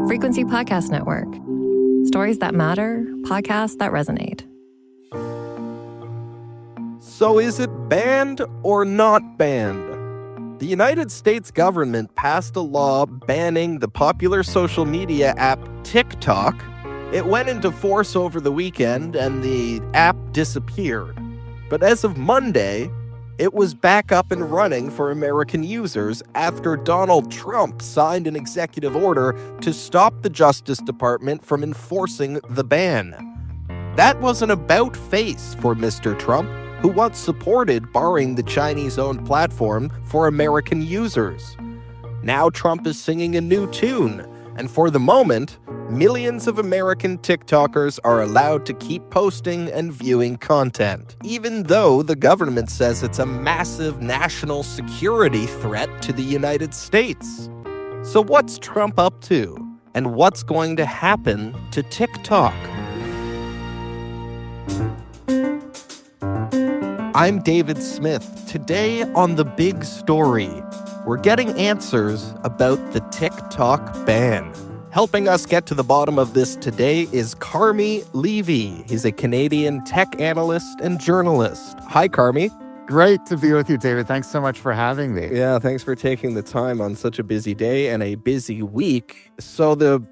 Frequency Podcast Network. Stories that matter, podcasts that resonate. So is it banned or not banned? The United States government passed a law banning the popular social media app TikTok. It went into force over the weekend and the app disappeared. But as of Monday, it was back up and running for American users after Donald Trump signed an executive order to stop the Justice Department from enforcing the ban. That was an about-face for Mr. Trump, who once supported barring the Chinese-owned platform for American users. Now Trump is singing a new tune, and for the moment, millions of American TikTokers are allowed to keep posting and viewing content, even though the government says it's a massive national security threat to the United States. So what's Trump up to? And what's going to happen to TikTok? I'm David Smith. Today on The Big Story, we're getting answers about the TikTok ban. Helping us get to the bottom of this today is Carmi Levy. He's a Canadian tech analyst and journalist. Hi, Carmi. Great to be with you, David. Thanks so much for having me. Yeah, thanks for taking the time on such a busy day and a busy week. So the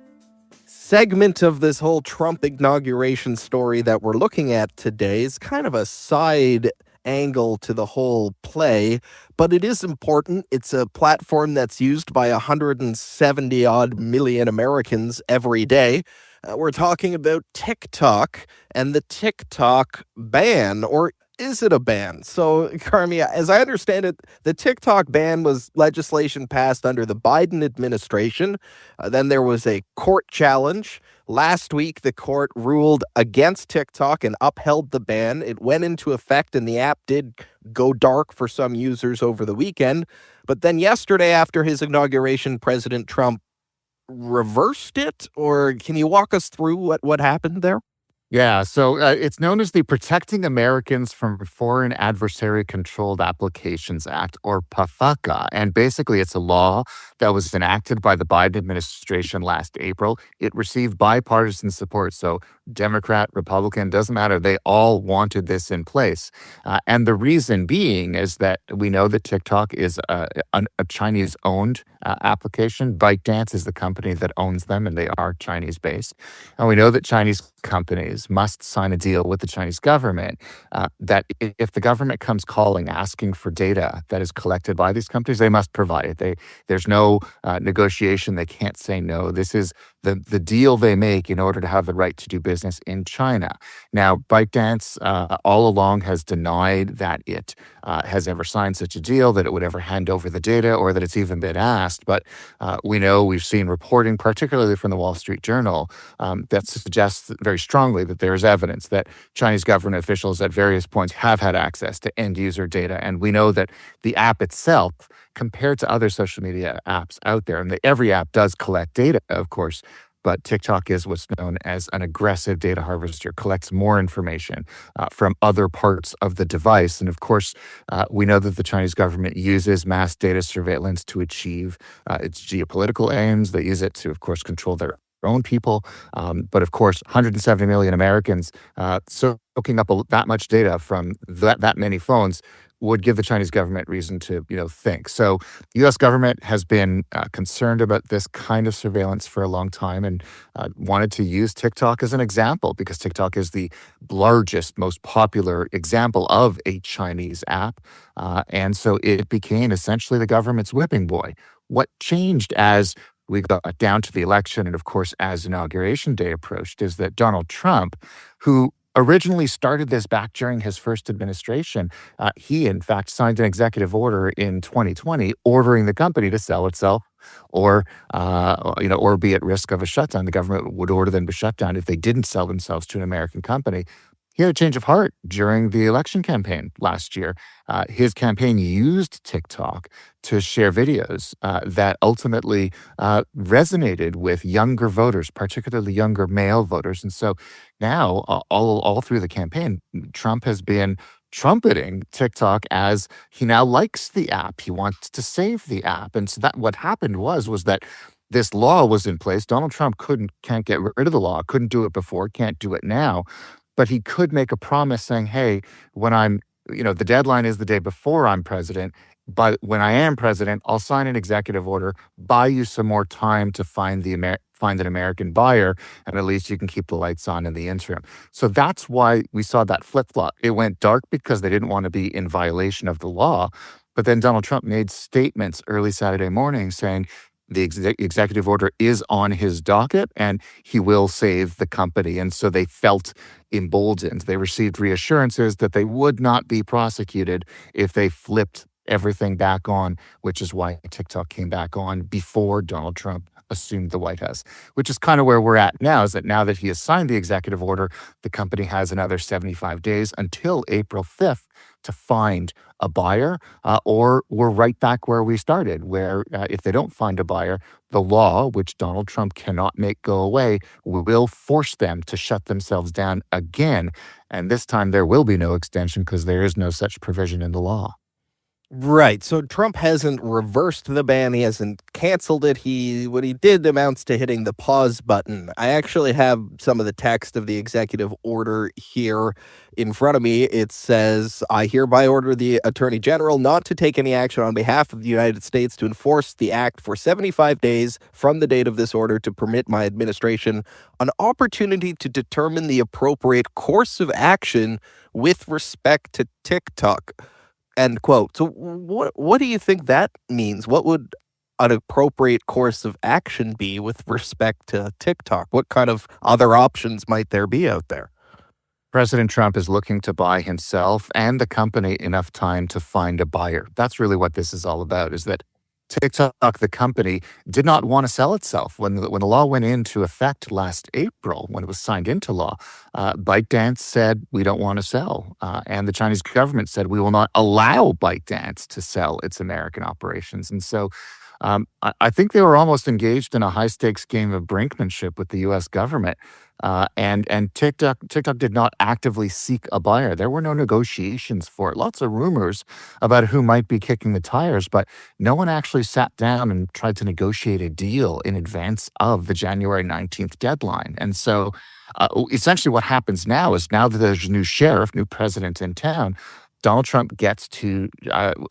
segment of this whole Trump inauguration story that we're looking at today is kind of a side angle to the whole play, but it is important. It's a platform that's used by 170 odd million Americans every day. We're talking about TikTok and the TikTok ban, or is it a ban? So, Carmi, as I understand it, the TikTok ban was legislation passed under the Biden administration. Then there was a court challenge. Last week, the court ruled against TikTok and upheld the ban. It went into effect and the app did go dark for some users over the weekend. But then yesterday, after his inauguration, President Trump reversed it? Or can you walk us through what happened there? Yeah, so it's known as the Protecting Americans from Foreign Adversary Controlled Applications Act, or PAFACA. And basically, it's a law that was enacted by the Biden administration last April. It received bipartisan support. So Democrat, Republican, doesn't matter. They all wanted this in place. And the reason being is that we know that TikTok is a Chinese-owned application. ByteDance is the company that owns them, and they are Chinese-based. And we know that Chinese companies must sign a deal with the Chinese government that if the government comes calling, asking for data that is collected by these companies, they must provide it. There's no negotiation. They can't say no. This is the deal they make in order to have the right to do business in China. Now, ByteDance all along has denied that it has ever signed such a deal, that it would ever hand over the data, or that it's even been asked. But we've seen reporting, particularly from the Wall Street Journal, that suggests very strongly that there is evidence that Chinese government officials at various points have had access to end user data. And we know that the app itself, compared to other social media apps out there, and every app does collect data, of course, but TikTok is what's known as an aggressive data harvester, collects more information from other parts of the device. And of course, we know that the Chinese government uses mass data surveillance to achieve its geopolitical aims. They use it to, of course, control their own people. But of course, 170 million Americans soaking up that much data from that many phones would give the Chinese government reason to, think. So the U.S. government has been concerned about this kind of surveillance for a long time and wanted to use TikTok as an example, because TikTok is the largest, most popular example of a Chinese app. And so it became essentially the government's whipping boy. What changed as we got down to the election, and of course, as Inauguration Day approached, is that Donald Trump, who originally started this back during his first administration, he in fact signed an executive order in 2020 ordering the company to sell itself or be at risk of a shutdown. The government would order them to shut down if they didn't sell themselves to an American company. He had a change of heart during the election campaign last year. His campaign used TikTok to share videos that ultimately resonated with younger voters, particularly younger male voters. And so now, all through the campaign, Trump has been trumpeting TikTok as he now likes the app. He wants to save the app. And so that what happened was that this law was in place. Donald Trump can't get rid of the law, couldn't do it before, can't do it now, but he could make a promise saying, hey, when the deadline is the day before I'm president, but when I am president, I'll sign an executive order, buy you some more time to find an American buyer, and at least you can keep the lights on in the interim. So that's why we saw that flip-flop. It went dark because they didn't want to be in violation of the law, but then Donald Trump made statements early Saturday morning saying the executive order is on his docket and he will save the company. And so they felt emboldened. They received reassurances that they would not be prosecuted if they flipped everything back on, which is why TikTok came back on before Donald Trump assumed the White House, which is kind of where we're at now, is that now that he has signed the executive order, the company has another 75 days until April 5th to find a buyer, or we're right back where we started, where if they don't find a buyer, the law, which Donald Trump cannot make go away, will force them to shut themselves down again. And this time there will be no extension because there is no such provision in the law. Right. So Trump hasn't reversed the ban. He hasn't canceled it. What he did amounts to hitting the pause button. I actually have some of the text of the executive order here in front of me. It says, I hereby order the Attorney General not to take any action on behalf of the United States to enforce the act for 75 days from the date of this order to permit my administration an opportunity to determine the appropriate course of action with respect to TikTok. End quote. So what do you think that means? What would an appropriate course of action be with respect to TikTok? What kind of other options might there be out there? President Trump is looking to buy himself and the company enough time to find a buyer. That's really what this is all about, is that TikTok, the company, did not want to sell itself. When the law went into effect last April, when it was signed into law, ByteDance said, we don't want to sell. And the Chinese government said, we will not allow ByteDance to sell its American operations. And so I think they were almost engaged in a high-stakes game of brinkmanship with the U.S. government. And TikTok did not actively seek a buyer. There were no negotiations for it. Lots of rumors about who might be kicking the tires, but no one actually sat down and tried to negotiate a deal in advance of the January 19th deadline. And so essentially what happens now is, now that there's a new president in town, Donald Trump gets to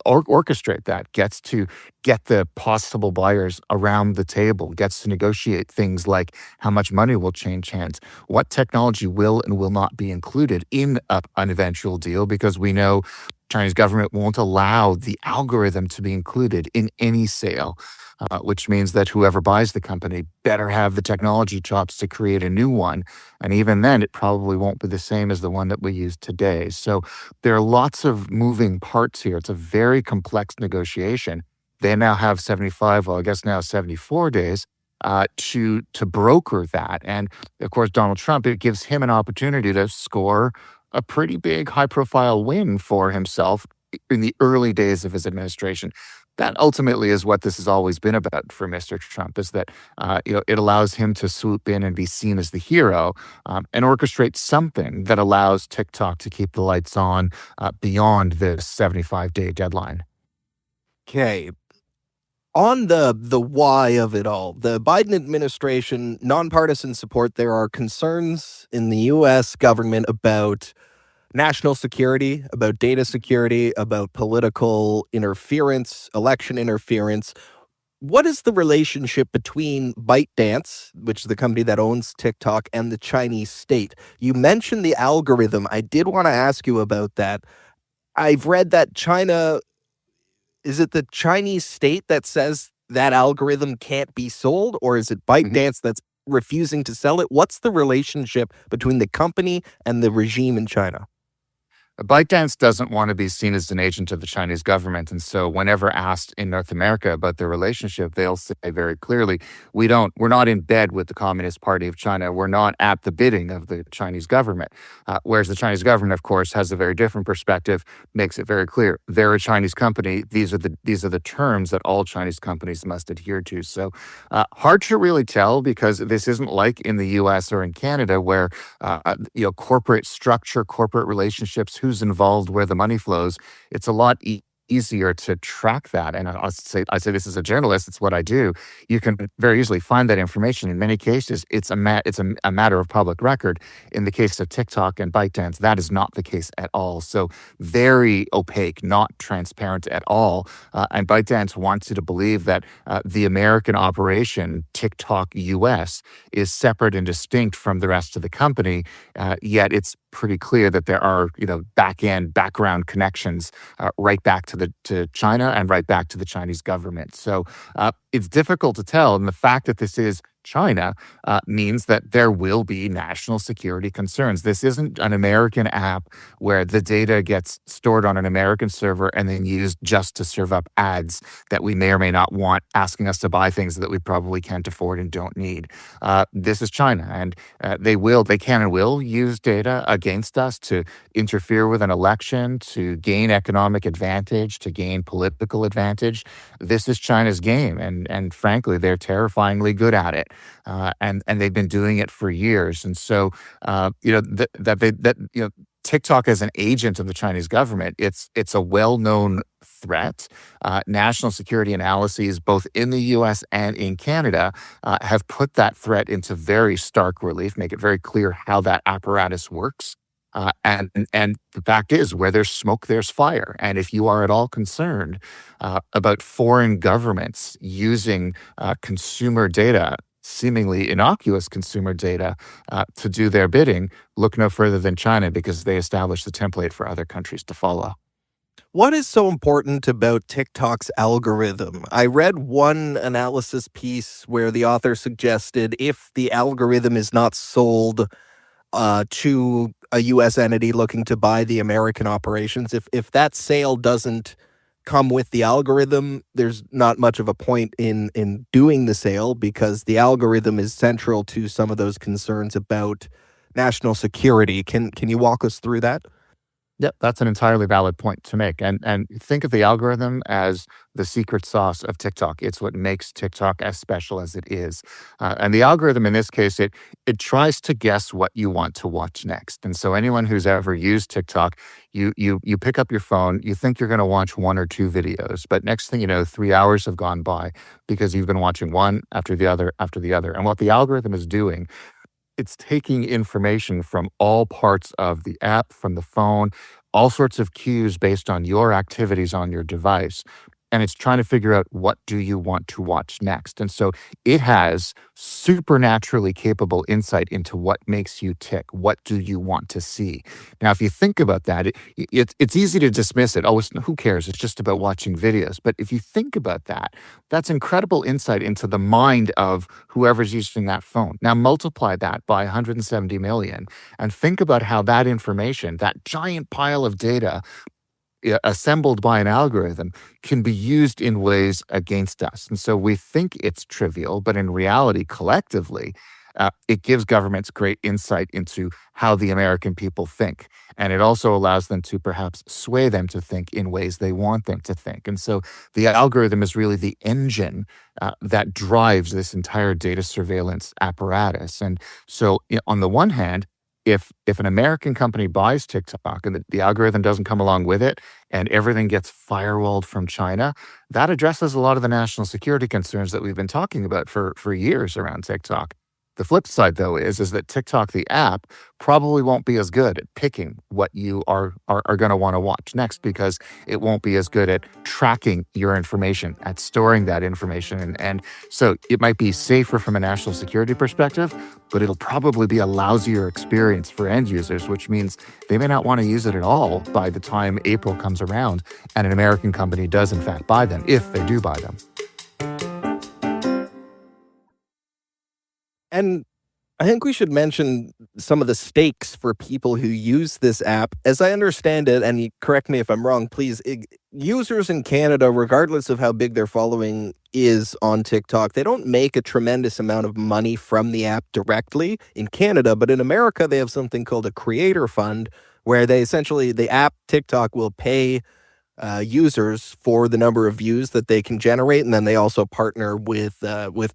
orchestrate that, gets to get the possible buyers around the table, gets to negotiate things like how much money will change hands, what technology will and will not be included in an eventual deal, because we know Chinese government won't allow the algorithm to be included in any sale. Which means that whoever buys the company better have the technology chops to create a new one. And even then, it probably won't be the same as the one that we use today. So there are lots of moving parts here. It's a very complex negotiation. They now have 74 days to broker that. And of course, Donald Trump, it gives him an opportunity to score a pretty big high-profile win for himself in the early days of his administration. That ultimately is what this has always been about for Mr. Trump, is that it allows him to swoop in and be seen as the hero, and orchestrate something that allows TikTok to keep the lights on beyond this 75-day deadline. Okay. On the why of it all, the Biden administration, nonpartisan support, there are concerns in the U.S. government about national security, about data security, about political interference, election interference. What is the relationship between ByteDance, which is the company that owns TikTok, and the Chinese state? You mentioned the algorithm. I did want to ask you about that. I've read that is it the Chinese state that says that algorithm can't be sold, or is it ByteDance that's refusing to sell it? What's the relationship between the company and the regime in China? ByteDance doesn't want to be seen as an agent of the Chinese government. And so whenever asked in North America about their relationship, they'll say very clearly, we're not in bed with the Communist Party of China. We're not at the bidding of the Chinese government. Whereas the Chinese government, of course, has a very different perspective, makes it very clear. They're a Chinese company. These are the terms that all Chinese companies must adhere to. So hard to really tell, because this isn't like in the US or in Canada where corporate structure, corporate relationships, who's involved, where the money flows. It's a lot easier to track that. And I say this as a journalist, it's what I do. You can very easily find that information. In many cases, it's a matter of public record. In the case of TikTok and ByteDance, that is not the case at all. So very opaque, not transparent at all. And ByteDance wants you to believe that the American operation, TikTok US, is separate and distinct from the rest of the company. Yet it's pretty clear that there are, background connections right back to China and right back to the Chinese government. So it's difficult to tell. And the fact that this is China means that there will be national security concerns. This isn't an American app where the data gets stored on an American server and then used just to serve up ads that we may or may not want, asking us to buy things that we probably can't afford and don't need. This is China, and they can and will use data against us to interfere with an election, to gain economic advantage, to gain political advantage. This is China's game, and frankly, they're terrifyingly good at it. And they've been doing it for years. And so, TikTok as an agent of the Chinese government, it's a well-known threat. National security analyses, both in the U.S. and in Canada, have put that threat into very stark relief, make it very clear how that apparatus works. And the fact is, where there's smoke, there's fire. And if you are at all concerned about foreign governments using consumer data, seemingly innocuous consumer data, to do their bidding, look no further than China, because they established the template for other countries to follow. What is so important about TikTok's algorithm? I read one analysis piece where the author suggested if the algorithm is not sold to a U.S. entity looking to buy the American operations, if that sale doesn't come with the algorithm, there's not much of a point in doing the sale, because the algorithm is central to some of those concerns about national security. Can you walk us through that? Yep, that's an entirely valid point to make. And think of the algorithm as the secret sauce of TikTok. It's what makes TikTok as special as it is. And the algorithm in this case, it tries to guess what you want to watch next. And so anyone who's ever used TikTok, you pick up your phone, you think you're going to watch one or two videos, but next thing you know, 3 hours have gone by because you've been watching one after the other after the other. And what the algorithm is doing, it's taking information from all parts of the app, from the phone, all sorts of cues based on your activities on your device. And it's trying to figure out, what do you want to watch next? And so it has supernaturally capable insight into what makes you tick. What do you want to see? Now, if you think about that, it's easy to dismiss it. Oh, who cares? It's just about watching videos. But if you think about that, that's incredible insight into the mind of whoever's using that phone. Now, multiply that by 170 million and think about how that information, that giant pile of data, assembled by an algorithm, can be used in ways against us. And so we think it's trivial, but in reality, collectively, it gives governments great insight into how the American people think. And it also allows them to perhaps sway them to think in ways they want them to think. And so the algorithm is really the engine that drives this entire data surveillance apparatus. And so on the one hand, if an American company buys TikTok and the algorithm doesn't come along with it and everything gets firewalled from China, that addresses a lot of the national security concerns that we've been talking about for years around TikTok. The flip side, though, is that TikTok, the app, probably won't be as good at picking what you are going to want to watch next, because it won't be as good at tracking your information, at storing that information. And so it might be safer from a national security perspective, but it'll probably be a lousier experience for end users, which means they may not want to use it at all by the time April comes around and an American company does, in fact, buy them, if they do buy them. And I think we should mention some of the stakes for people who use this app. As I understand it, and correct me if I'm wrong, please, users in Canada, regardless of how big their following is on TikTok, they don't make a tremendous amount of money from the app directly in Canada. But in America, they have something called a creator fund, where they essentially, the app TikTok will pay users for the number of views that they can generate, and then they also partner with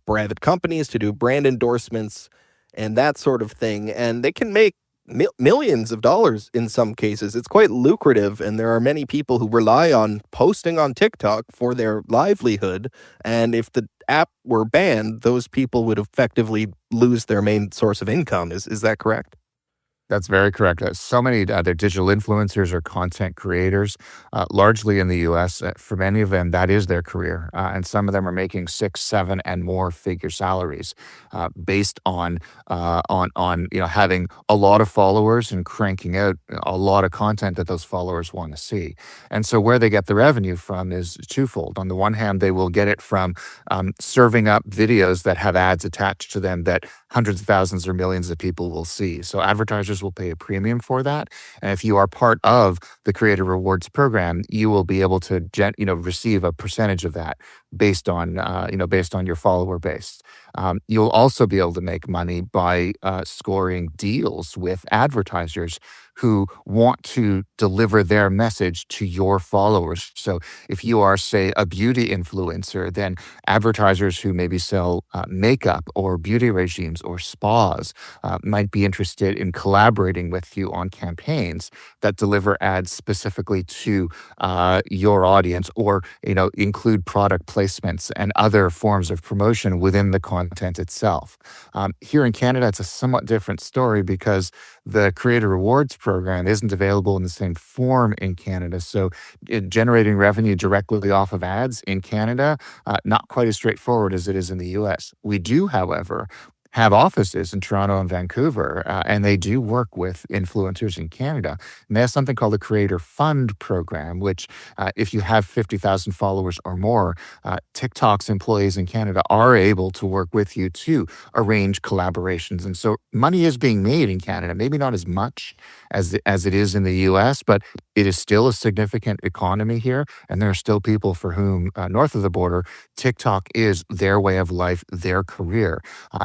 private companies to do brand endorsements and that sort of thing. And they can make millions of dollars in some cases. It's quite lucrative, and there are many people who rely on posting on TikTok for their livelihood. And if the app were banned, those people would effectively lose their main source of income. Is that correct? That's very correct. So many they're digital influencers or content creators, largely in the U.S. For many of them, that is their career, and some of them are making 6, 7, and more figure salaries based on having a lot of followers and cranking out a lot of content that those followers want to see. And so where they get the revenue from is twofold. On the one hand, they will get it from serving up videos that have ads attached to them that hundreds of thousands or millions of people will see. So advertisers will pay a premium for that. And if you are part of the Creator Rewards program, you will be able to receive a percentage of that based on your follower base. You'll also be able to make money by scoring deals with advertisers who want to deliver their message to your followers. So if you are, say, a beauty influencer, then advertisers who maybe sell makeup or beauty regimes or spas might be interested in collaborating with you on campaigns that deliver ads specifically to your audience, or include product placements and other forms of promotion within the content itself. Here in Canada, it's a somewhat different story because the Creator Rewards program isn't available in the same form in Canada. So generating revenue directly off of ads in Canada, not quite as straightforward as it is in the US. We do, however, have offices in Toronto and Vancouver, and they do work with influencers in Canada. And they have something called the Creator Fund program, which if you have 50,000 followers or more, TikTok's employees in Canada are able to work with you to arrange collaborations. And so money is being made in Canada, maybe not as much as it is in the US, but it is still a significant economy here. And there are still people for whom, north of the border, TikTok is their way of life, their career.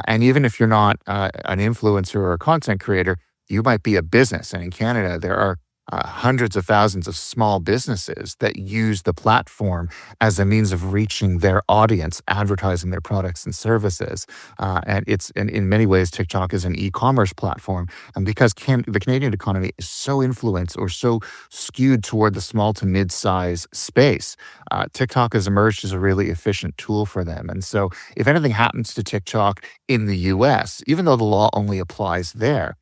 And even if you're not an influencer or a content creator, you might be a business. And in Canada, there are hundreds of thousands of small businesses that use the platform as a means of reaching their audience, advertising their products and services. And in many ways, TikTok is an e-commerce platform. And because the Canadian economy is so influenced or so skewed toward the small to mid-size space, TikTok has emerged as a really efficient tool for them. And so if anything happens to TikTok in the US, even though the law only applies there,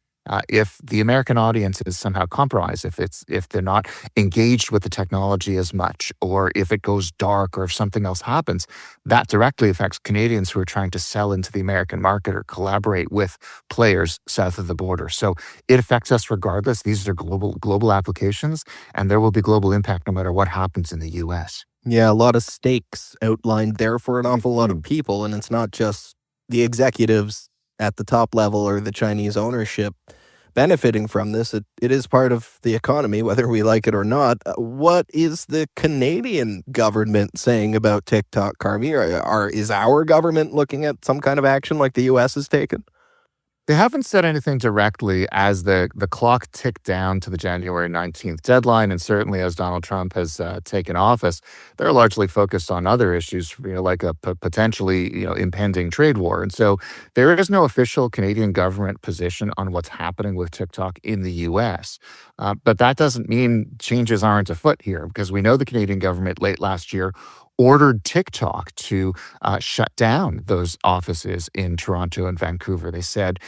if the American audience is somehow compromised, if they're not engaged with the technology as much, or if it goes dark, or if something else happens, that directly affects Canadians who are trying to sell into the American market or collaborate with players south of the border. So it affects us regardless. These are global applications, and there will be global impact no matter what happens in the U.S. Yeah, a lot of stakes outlined there for an awful lot of people, and it's not just the executives at the top level or the Chinese ownership benefiting from this. It is part of the economy, whether we like it or not. What is the Canadian government saying about TikTok, Carmi? Is our government looking at some kind of action like the U.S. has taken? They haven't said anything directly as the clock ticked down to the January 19th deadline, and certainly as Donald Trump has taken office, they're largely focused on other issues, like a potentially impending trade war. And so there is no official Canadian government position on what's happening with TikTok in the U.S. But that doesn't mean changes aren't afoot here, because we know the Canadian government late last year ordered TikTok to shut down those offices in Toronto and Vancouver. They said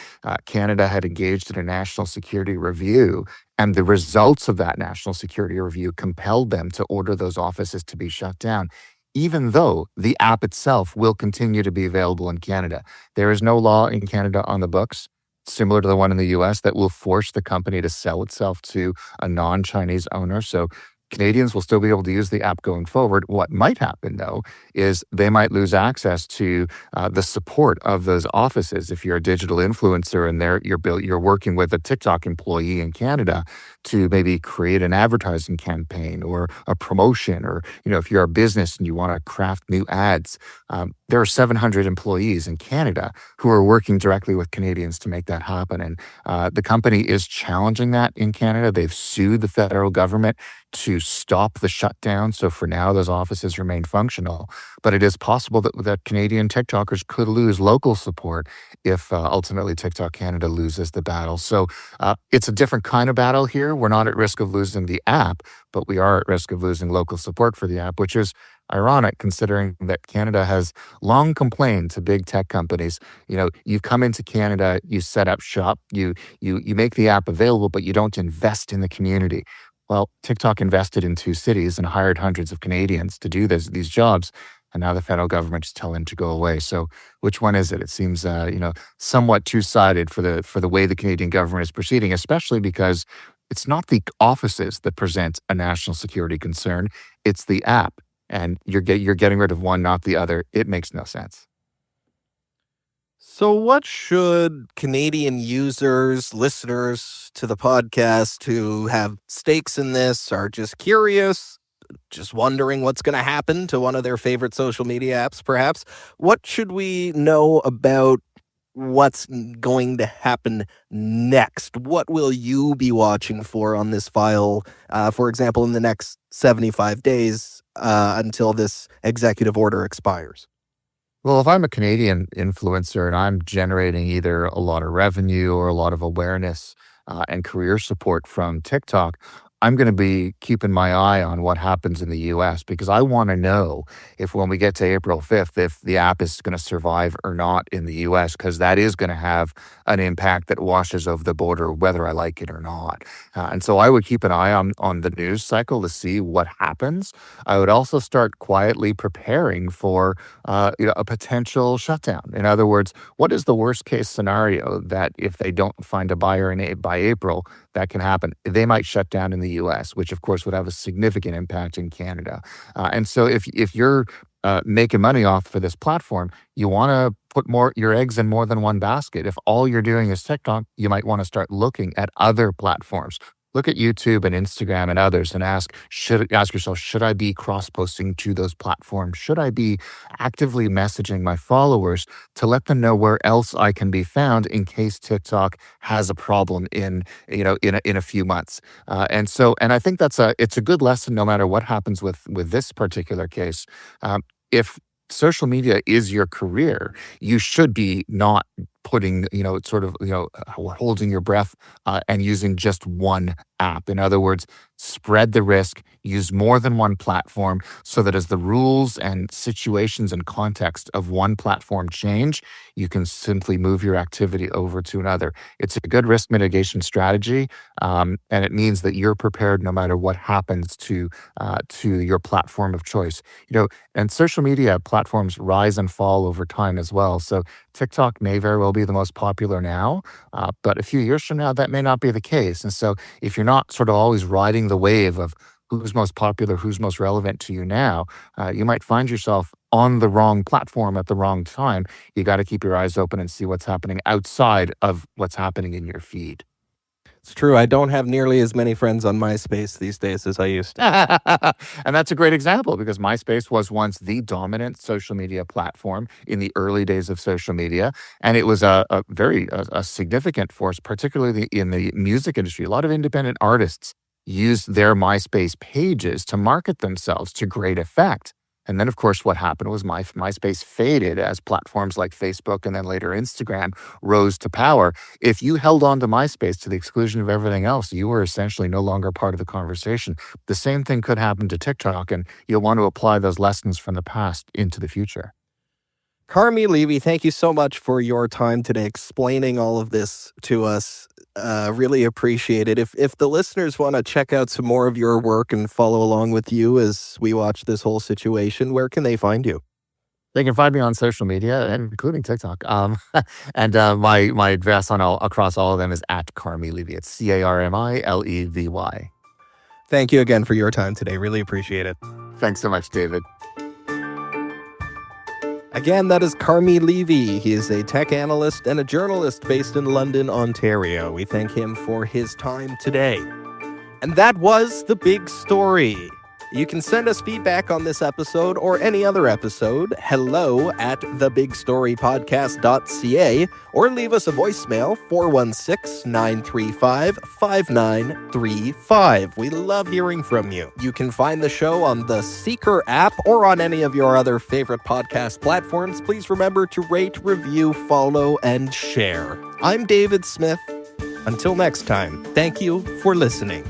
Canada had engaged in a national security review, and the results of that national security review compelled them to order those offices to be shut down, even though the app itself will continue to be available in Canada. There is no law in Canada on the books, similar to the one in the US, that will force the company to sell itself to a non-Chinese owner. So Canadians will still be able to use the app going forward. What might happen, though, is they might lose access to the support of those offices. If you're a digital influencer and you're working with a TikTok employee in Canada, to maybe create an advertising campaign or a promotion, or if you're a business and you want to craft new ads. There are 700 employees in Canada who are working directly with Canadians to make that happen. And the company is challenging that in Canada. They've sued the federal government to stop the shutdown. So for now, those offices remain functional. But it is possible that Canadian TikTokers could lose local support if ultimately TikTok Canada loses the battle. So it's a different kind of battle here. We're not at risk of losing the app, but we are at risk of losing local support for the app, which is ironic considering that Canada has long complained to big tech companies. You come into Canada, you set up shop, you make the app available, but you don't invest in the community. Well, TikTok invested in 2 cities and hired hundreds of Canadians to do these jobs. And now the federal government is telling them to go away. So which one is it? It seems, somewhat two-sided for the way the Canadian government is proceeding, especially because it's not the offices that present a national security concern. It's the app. And you're getting rid of one, not the other. It makes no sense. So what should Canadian users, listeners to the podcast who have stakes in this, are just curious, just wondering what's going to happen to one of their favorite social media apps, perhaps, what should we know about what's going to happen next? What will you be watching for on this file, for example, in the next 75 days until this executive order expires? Well, if I'm a Canadian influencer and I'm generating either a lot of revenue or a lot of awareness and career support from TikTok, I'm going to be keeping my eye on what happens in the US, because I want to know if when we get to April 5th, if the app is going to survive or not in the US, because that is going to have an impact that washes over the border, whether I like it or not. And so I would keep an eye on the news cycle to see what happens. I would also start quietly preparing for a potential shutdown. In other words, what is the worst case scenario that if they don't find a buyer by April, that can happen? They might shut down in the US, which of course would have a significant impact in Canada. And so if you're making money off of this platform, you want to put your eggs in more than one basket. If all you're doing is TikTok, you might want to start looking at other platforms. Look at YouTube and Instagram and others and ask yourself, should I be cross-posting to those platforms? Should I be actively messaging my followers to let them know where else I can be found in case TikTok has a problem in a few months? And I think it's a good lesson no matter what happens with this particular case. If social media is your career, you should be not putting, holding your breath and using just one app. In other words, spread the risk, use more than one platform so that as the rules and situations and context of one platform change, you can simply move your activity over to another. It's a good risk mitigation strategy, and it means that you're prepared no matter what happens to your platform of choice. And social media platforms rise and fall over time as well. So TikTok may very well be the most popular now, but a few years from now, that may not be the case. And so if you're not sort of always riding the wave of who's most popular, who's most relevant to you now, you might find yourself on the wrong platform at the wrong time. You got to keep your eyes open and see what's happening outside of what's happening in your feed. It's true. I don't have nearly as many friends on MySpace these days as I used to. And that's a great example because MySpace was once the dominant social media platform in the early days of social media. And it was a very significant force, particularly in the music industry. A lot of independent artists used their MySpace pages to market themselves to great effect. And then, of course, what happened was MySpace faded as platforms like Facebook and then later Instagram rose to power. If you held on to MySpace to the exclusion of everything else, you were essentially no longer part of the conversation. The same thing could happen to TikTok, and you'll want to apply those lessons from the past into the future. Carmi Levy, thank you so much for your time today explaining all of this to us. Really appreciate it. If the listeners want to check out some more of your work and follow along with you as we watch this whole situation, where can they find you? They can find me on social media, including TikTok. And my address across all of them is at Carmi Levy. It's CarmiLevy. Thank you again for your time today. Really appreciate it. Thanks so much, David. Again, that is Carmi Levy. He is a tech analyst and a journalist based in London, Ontario. We thank him for his time today. And that was The Big Story. You can send us feedback on this episode or any other episode, hello@thebigstorypodcast.ca, or leave us a voicemail, 416-935-5935. We love hearing from you. You can find the show on the Seeker app or on any of your other favorite podcast platforms. Please remember to rate, review, follow, and share. I'm David Smith. Until next time, thank you for listening.